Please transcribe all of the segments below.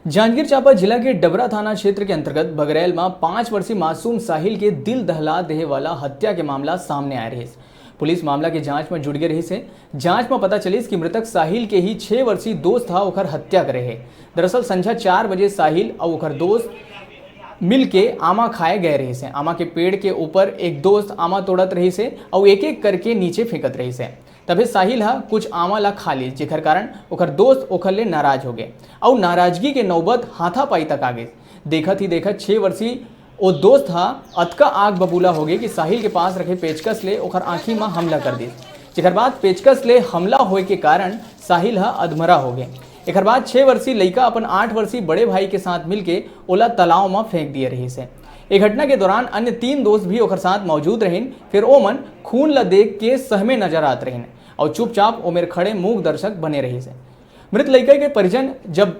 जांजगीर चांपा जिला के डबरा थाना क्षेत्र के अंतर्गत बगरैल में 5 वर्षीय मासूम साहिल के दिल दहला देने वाला हत्या के मामला सामने आ रही है। पुलिस मामला की जांच में जुट गई रही है। जांच में पता चली कि मृतक साहिल के ही 6 वर्षीय दोस्त था ओकर हत्या करे है। दरअसल संध्या 4 बजे साहिल और ओकर दोस्त मिल के आमा खाए गए रही से। आमा के पेड़ के ऊपर एक दोस्त आमा तोड़त रही से और एक एक करके नीचे फेंकत रही से। तभी साहिल कुछ आमा ला खा ली, जेकर कारण ओकर दोस्त ओकर ले नाराज हो गए और नाराजगी के नौबत हाथापाई तक आ गई। देखत ही देखत 6 वर्षीय वो दोस्त अतका आग बबूला हो गए कि साहिल के पास रखे पेचकस ले ओकर आँखी में हमला कर दी, जेकर बाद पेचकस ले हमला होए के कारण साहिल अधमरा हो गए। एक बाद 6 वर्षीय लड़का अपन 8 वर्षीय बड़े भाई के साथ मिलके ओला तालाब में फेंक दिए रही से। एक घटना के दौरान अन्य 3 दोस्त भी ओकर साथ मौजूद रहिन। फिर ओमन खून ला देख के सहमे नजर आत रहिन और चुपचाप ओमेर खड़े मूक दर्शक बने रही से। मृत लड़का के परिजन जब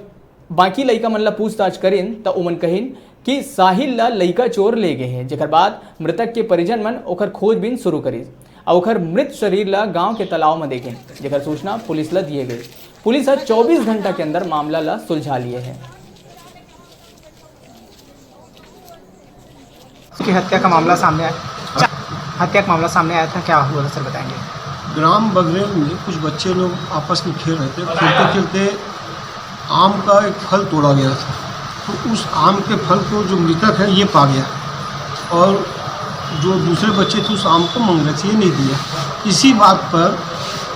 बाकी लड़का मन ला पूछताछ करिन तो ओमन कहिन कि साहिल ला लड़का चोर ले गए हैं, जेकर बाद मृतक के परिजन मन ओकर खोजबीन शुरू करी और ओकर मृत शरीर ला गांव के तालाब में देखें, जेकर सूचना पुलिस ला दिए गई। पुलिस 24 घंटा के अंदर मामला ला सुलझा लिए है। उसकी हत्या का मामला सामने आया। हत्या का मामला सामने आया था, क्या हुआ सर बताएंगे? ग्राम बगरेल में कुछ बच्चे लोग आपस में खेल रहे थे। खेलते खेलते आम का एक फल तोड़ा गया था, तो उस आम के फल को जो मृतक है ये पा गया और जो दूसरे बच्चे थे उस आम को मांग रहे थे, ये नहीं दिया। इसी बात पर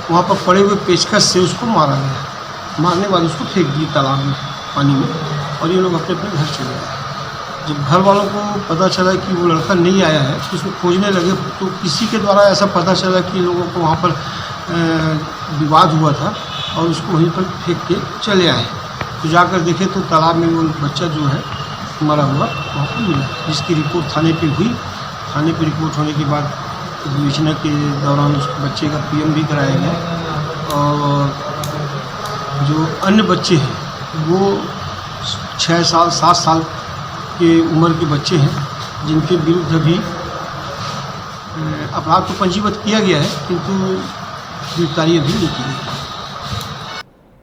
वहाँ पर पड़े हुए पेचकस से उसको मारा गया। मारने वाले उसको फेंक दिए तालाब में, पानी में, और ये लोग अपने अपने घर चले गए। जब घर वालों को पता चला कि वो लड़का नहीं आया है तो उसको खोजने लगे, तो किसी के द्वारा ऐसा पता चला कि लोगों को वहाँ पर विवाद हुआ था और उसको वहीं पर फेंक के चले आए। तो जाकर देखे तो तालाब में वो बच्चा जो है मरा हुआ वहाँ पर मिला, जिसकी रिपोर्ट थाने पे हुई। थाने पे रिपोर्ट होने के बाद विवेचना के दौरान उस बच्चे का पीएम भी कराया गया और जो अन्य बच्चे हैं वो 6 साल 7 साल के उम्र के बच्चे हैं, जिनके विरुद्ध भी अपराध तो पंजीबद्ध किया गया है, किंतु गिरफ्तारी अभी नहीं की गई।